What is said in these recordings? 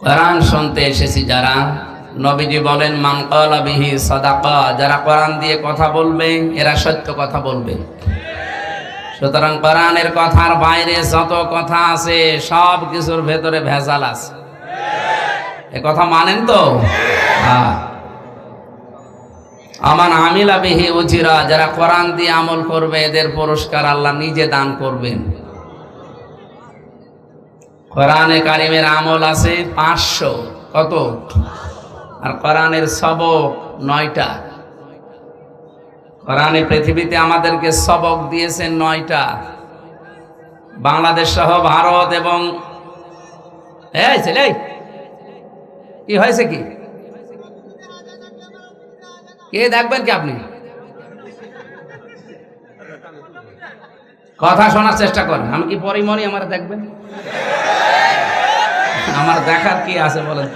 কোরআন শুনতে এসেছি যারা, নবীজি বলেন মান ক্বালা বিহি সাদাকা, যারা কোরআন দিয়ে কথা বলবে এরা সত্য কথা বলবে। সুতরাং কোরআনের কথার বাইরে যত কথা আছে সব কিছুর ভেতরে ভেজাল আছে। এ কথা মানেন তো? আমান আমিলা বিহি উজিরা, যারা কোরআন দিয়ে আমল করবে এদের পুরস্কার আল্লাহ নিজে দান করবেন। কোরআনে কারিমের আমল আছে 500, কত? আর কোরআনের সবক 9টা। কোরআনে পৃথিবীতে আমাদেরকে সবক দিয়েছেন 9টা। বাংলাদেশ সহ ভারত এবং এই ছেলে কি হয়েছে, কি কে দেখবেন কি আপনি? কথা শোনার চেষ্টা করেন। আমি কি পরিমণি আমার দেখবেন? আমার দেখার কি আছে বলেন?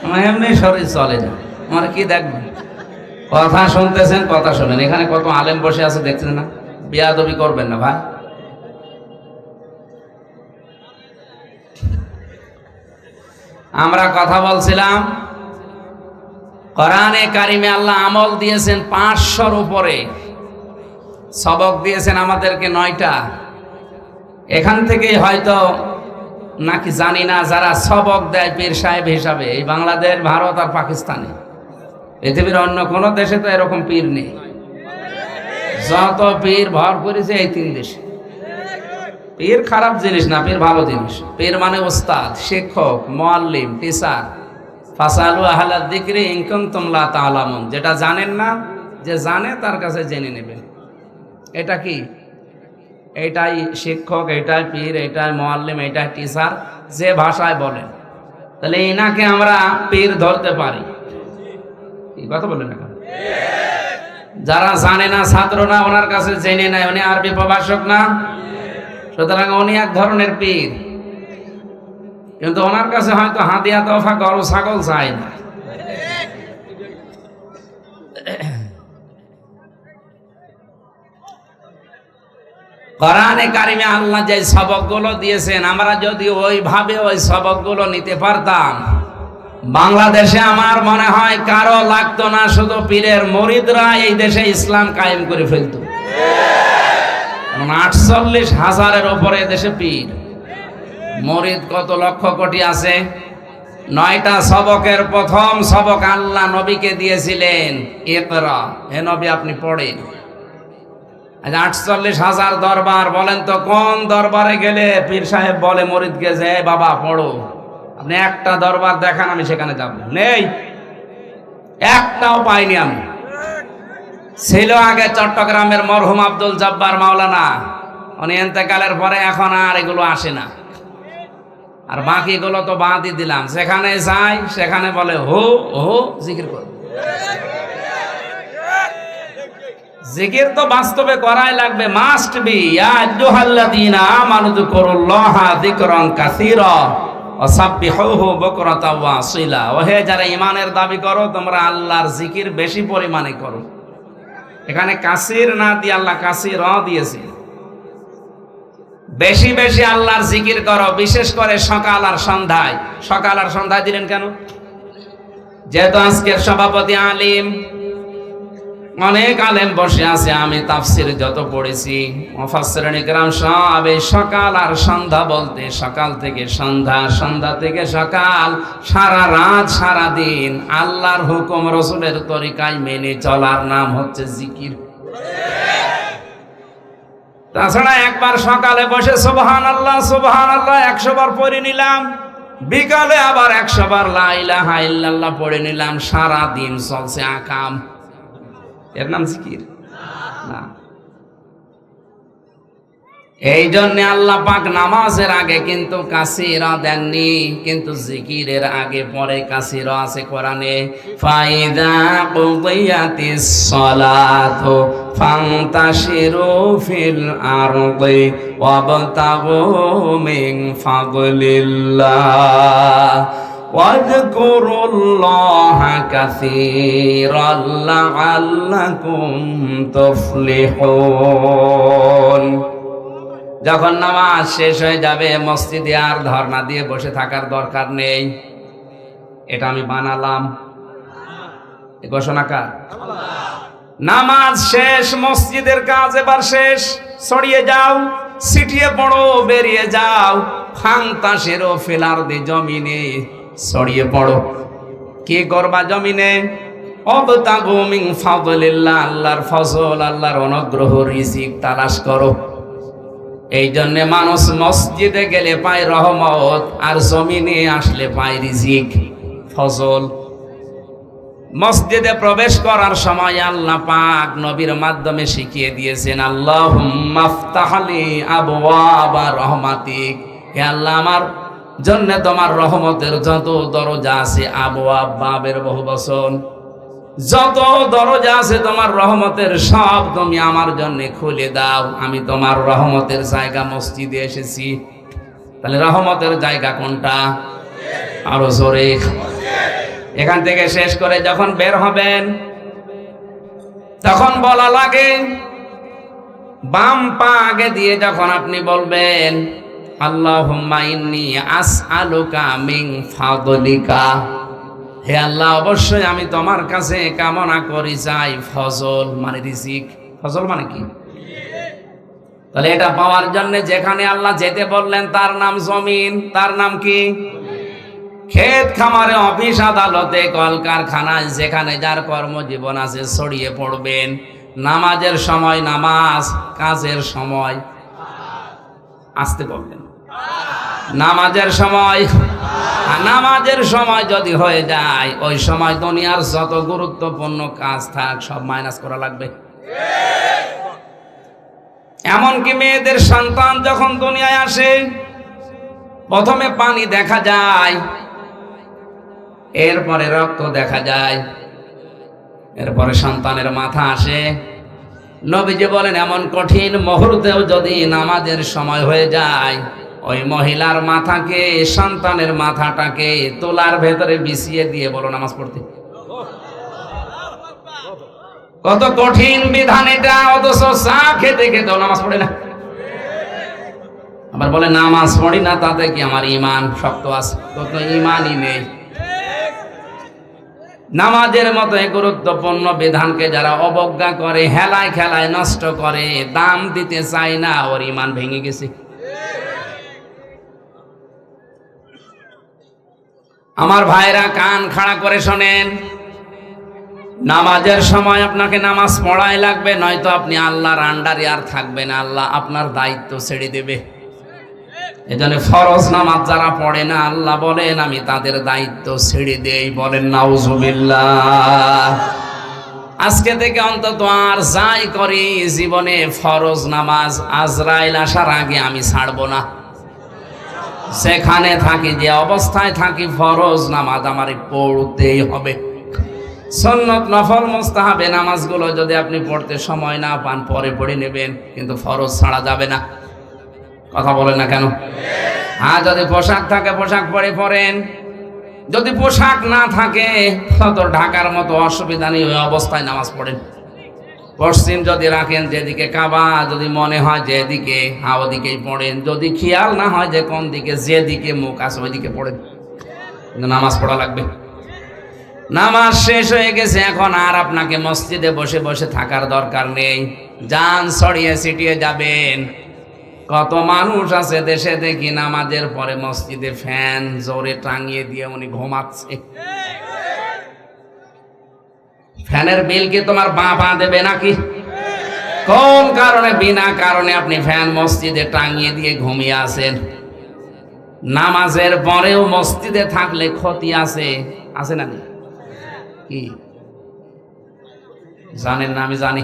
আমার এমনি শরীর চলে না, আমার কি দেখবেন? কথা শুনতেছেন, কথা শোনেন। এখানে কত আলেম বসে আছে দেখছেন না? বেয়াদবি করবেন না ভাই। আমরা কথা বলছিলাম কোরআনে কারিমে আল্লাহ আমল দিয়েছেন 500-র উপরে, সবক দিয়েছেন আমাদেরকে 9টা। এখান থেকেই হয়তো নাকি জানি না, যারা সবক দেয় পীর সাহেব হিসাবে এই বাংলাদেশ, ভারত আর পাকিস্তানে, পৃথিবীর অন্য কোনো দেশে তো এরকম পীর নেই। যত পীর ভর করেছে এই 3 দেশে। পীর খারাপ জিনিস না, পীর ভালো জিনিস। পীর মানে ওস্তাদ, শিক্ষক, মুআল্লিম, টিচার। ফাসালু আহলা যিকরি ইন কুনতুম লা তা'লামুন, যেটা জানেন না, যে জানে তার কাছে জেনে নেবেন। এটা কি? এটাই শিক্ষক, এটাই পীর, এটাই মুআল্লিম, এটাই টিচার, যে ভাষায় বলেন। তাহলে এনাকে আমরা পীর ধরতে পারি। কি কথা বলেন এখন? যারা জানে না, ছাত্র না, ওনার কাছে জেনে নেয়, উনি আরবি প্রভাষক না, সুতরাং উনি এক ধরনের পীর। কিন্তু ওনার কাছে হয়তো হাদিয়া তোফা গরু ছাগল চায় না। কোরআনে কারিমে আল্লাহ যে সবকগুলো দিয়েছেন, আমরা যদি ওইভাবে ওই সবকগুলো নিতে পারতাম, বাংলাদেশে আমার মনে হয় কারো লাগতো না, শুধু পীরের মুরিদরা এই দেশে ইসলাম কায়েম করে ফেলত। 48,000-এর উপরে দেশে পীর, মুরিদ কত লক্ষ কোটি আছে। 9টা সবকের প্রথম সবক আল্লাহ নবীকে দিয়েছিলেন, ইকরা, হে নবী আপনি পড়েন। 48,000 দরবার, বলেন তো কোন দরবারে গেলে পীর সাহেব বলে মুরিদকে যে বাবা পড়ো? আপনি একটা দরবার দেখান, আমি সেখানে যাব। নেই, একটাও পাইনি আমি। ছিল আগে চট্টগ্রামের মরহুম আব্দুল জব্বার মাওলানা, উনি ইন্তেকালের পরে এখন আর এগুলো আসে না। আর বাকিগুলো তো বাদই দিলাম। সেখানে যাই, সেখানে বলে হো হো জিকির কর। জিকির তো বাস্তবে করাই লাগবে, মাস্ট বি। ইয়া আইয়ুহাল্লাযীনা আমানু যিকুরুল্লাহা যিকরান কাসীরা ওয়া সাব্বিহুহু বুকরাতাও ওয়া আসীলা। ওহে যারা ঈমানের দাবি করো, তোমরা আল্লাহর জিকির বেশি পরিমাণে করো। এখানে কাসীর না দিয়ে আল্লাহ কাসীরা দিয়েছে। বেশি বেশি আল্লাহর জিকির করো, বিশেষ করে সকাল আর সন্ধ্যায়। সকাল আর সন্ধ্যায় দিলেন কেন? যেহেতু আজকের সভাপতি আলিম, অনেক আলেম বসে আছে, আমি তাফসীর যত পড়েছি, মুফাসসিরিন ইকরাম সব এই সকাল আর সন্ধ্যা বলতে সকাল থেকে সন্ধ্যা, সন্ধ্যা থেকে সকাল, সারা রাত সারা দিন আল্লাহর হুকুম রাসূলের তরিকায় মেনে চলার নাম হচ্ছে জিকির। তাছাড়া একবার সকালে বসে সুবহানাল্লাহ সুবহানাল্লাহ 100 বার পড়ে নিলাম, বিকালে আবার 100 বার লা ইলাহা ইল্লাল্লাহ পড়ে নিলাম, সারা দিন চলছে আকাম। এর নাম জিকির না। এই জন্য আল্লাহ পাক নামাজের আগে কিন্তু কাসীরা দেননি, কিন্তু জিকিরের আগে পরে কাসীরা আছে কোরআনে। ফাইদা কুদিয়াতিস সালাতু ফান্তাশিরু ফিল আরদি ওয়াবতাগু মিন ফাদলিল্লাহ ওয়াযকুরুল্লাহা কাসীরান লাআল্লাকুম তুফলিহুন। যখন নামাজ শেষ হয়ে যাবে মসজিদে আর ধর্ণা দিয়ে বসে থাকার দরকার নেই। এটা আমি বানালাম, এ ঘোষণা কার? নামাজ শেষ, মসজিদের কাজ এবার শেষ। ছড়িয়ে যাও, ছিটিয়ে পড়ো, বেরিয়ে যাও। ফান্তাসিরু ফিল আরদি, জমিনে ছড়িয়ে পড়ো। কি করবা জমিনে? অবতাগু মিন ফাদলিল্লাহ, আল্লাহর ফজল, আল্লাহর অনুগ্রহ, রিজিক তালাশ করো। এই জন্য মানুষ মসজিদে গেলে পায় রহমত, আর জমিনে আসলে পায় রিজিক, ফজল। মসজিদে প্রবেশ করার সময় আল্লাহ পাক নবীর মাধ্যমে শিখিয়ে দিয়েছেন, আল্লাহুম্মা আফতাহলি আবওয়াবা রহমাতিক, হে আল্লাহ আমার জন্য তোমার রহমতের যত দরজা আছে, আবওয়াব বাবের বহুবচন, যত দরজা আছে তোমার রহমতের সব তুমি আমার জন্য খুলে দাও। আমি তোমার রহমতের জায়গা মসজিদে এসেছি। তাহলে রহমতের জায়গা কোনটা? আরো জোরে। এখান থেকে শেষ করে যখন বের হবেন তখন বলা লাগে, বাম পা আগে দিয়ে যখন আপনি বলবেন আল্লাহুম্মা ইন্নী আসআলুকা মিন ফাদলিকা, হে আল্লাহ অবশ্যই আমি তোমার কাছে কামনা করি চাই ফজল, মানে রিজিক। ফজল মানে কি? তাহলে এটা পাওয়ার জন্য যেখানে আল্লাহ যেতে বললেন তার নাম জমিন। তার নাম কি? ক্ষেত খামারে, অফিস আদালতে, কলকারখানায়, যেখানে যার কর্মজীবন আছে ছড়িয়ে পড়বেন। নামাজের সময় নামাজ, কাজের সময় আসতে বলবেন। নামাজের সময়, নামাজের সময় যদি হয়ে যায় ওই সময় দুনিয়ার যত গুরুত্বপূর্ণ কাজ থাক সব মাইনাস করা লাগবে। এমনকি মেয়েদের সন্তান যখন দুনিয়ায় আসে প্রথমে পানি দেখা যায়, এরপরে রক্ত দেখা যায়, এরপরে সন্তানের মাথা আসে। নবীজি বলেন এমন কঠিন মুহূর্তেও যদি নামাজের সময় হয়ে যায় ওই মহিলার মাথাকে, সন্তানের মাথাটাকে তোলার ভেতরে বিছিয়ে দিয়ে বলো নামাজ পড়তে। কত কঠিন বিধান এটা, অথচ চা খেতে খেতেও নামাজ পড়ে না। আবার বলে নামাজ পড়ি না তাতে কি আমার ঈমান শক্ত আছে? তো ঈমানই নেই। নামাজের মতো এই গুরুত্বপূর্ণ বিধানকে যারা অবজ্ঞা করে, হেলায় খেলায় নষ্ট করে, দাম দিতে চায় না, ওর ঈমান ভেঙে গেছে। আমার ভাইরা কান খাড়া করে শোনেন, নামাজের সময় আপনাকে নামাজ পড়াই লাগবে, নয়তো আপনি আল্লাহর আন্ডারে আর থাকবেন না, আল্লাহ আপনার দায়িত্ব ছেড়ে দেবে। এজন্য ফরজ নামাজ যারা পড়ে না আল্লাহ বলেন আমি তাদের দায়িত্ব ছেড়ে দেই। বলেন নাউজুবিল্লাহ। আজকে থেকে অন্তত আর যাই করি জীবনে ফরজ নামাজ আজরাইল আসার আগে আমি ছাড়বো না। সেখানে থাকি, যে অবস্থায় থাকি, ফরজ নামাজ আমার পড়তেই হবে। সুন্নত নফল মুস্তাহাবে নামাজগুলো যদি আপনি পড়তে সময় না পান পরে পড়ে নেবেন, কিন্তু ফরজ ছাড়া যাবে না। কথা বলেন না কেন? হ্যাঁ, যদি পোশাক থাকে পোশাক পরে পড়েন, যদি পোশাক না থাকে তো ঢাকার মতো অসুবিধা নেই, ওই অবস্থায় নামাজ পড়েন। পশ্চিম যদি রাখেন, যেদিকে কাবা যদি মনে হয় যেদিকে, হ্যাঁ ওদিকেই পড়েন। যদি খেয়াল না হয় যে কোন দিকে, যেদিকে মুখ আছে ওইদিকে পড়েন, কিন্তু নামাজ পড়া লাগবে। নামাজ শেষ হয়ে গেছে, এখন আর আপনাকে মসজিদে বসে বসে থাকার দরকার নেই। যান, ছড়িয়ে ছিটিয়ে যাবেন। কত মানুষ আছে দেশে দেখি নামাজের পরে মসজিদে ফ্যান জোরে টাঙিয়ে দিয়ে উনি ঘুমাচ্ছে। ফ্যানের বিল কি তোমার বাবা দেবে নাকি? কোন কারণে, বিনা কারণে আপনি ফ্যান মসজিদে টাঙিয়ে দিয়ে ঘুমিয়ে আছেন? নামাজের পরেও মসজিদে থাকলে ক্ষতি আছে, আছে না? কি জানেন না? আমি জানি।